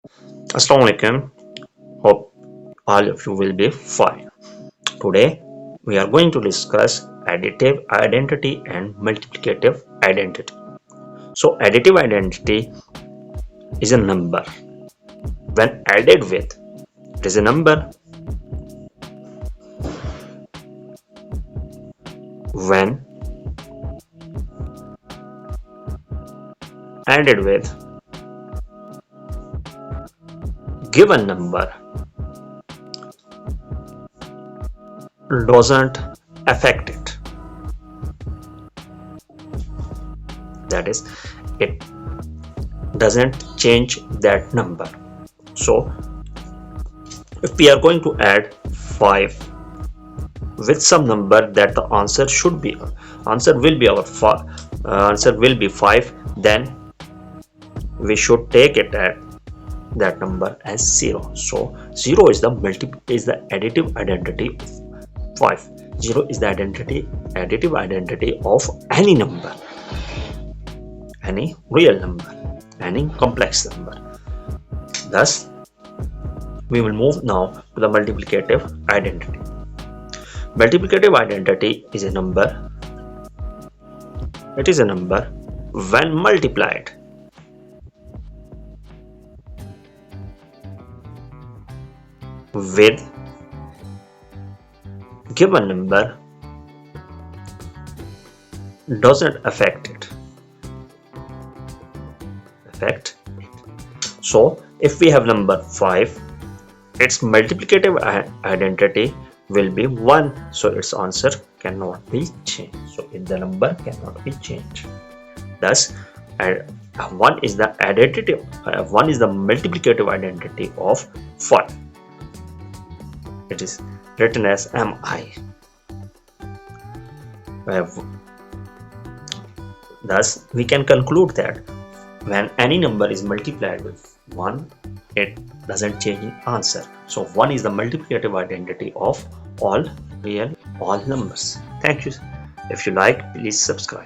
Assalamu alaikum. Hope all of you will be fine. Today we are going to discuss additive identity and multiplicative identity. So additive identity is a number. When added with, it is a number. When added with given number doesn't affect it. That is, it doesn't change that number. So if we are going to add 5 with some number that the answer will be 5, then we should take it at that number as 0. So 0 is the additive identity of 5. 0 is the additive identity of any number, any real number, any complex number. Thus we will move now to the multiplicative identity. Multiplicative identity is a number. It is a number when multiplied with given number doesn't affect it. So if we have number 5, its multiplicative identity will be 1, so its answer cannot be changed. So the number cannot be changed. Thus 1 is the multiplicative identity of 5. It is written as mi. Thus we can conclude that when any number is multiplied with 1, it doesn't change in answer. So 1 is the multiplicative identity of all numbers. Thank you. If you like, please subscribe.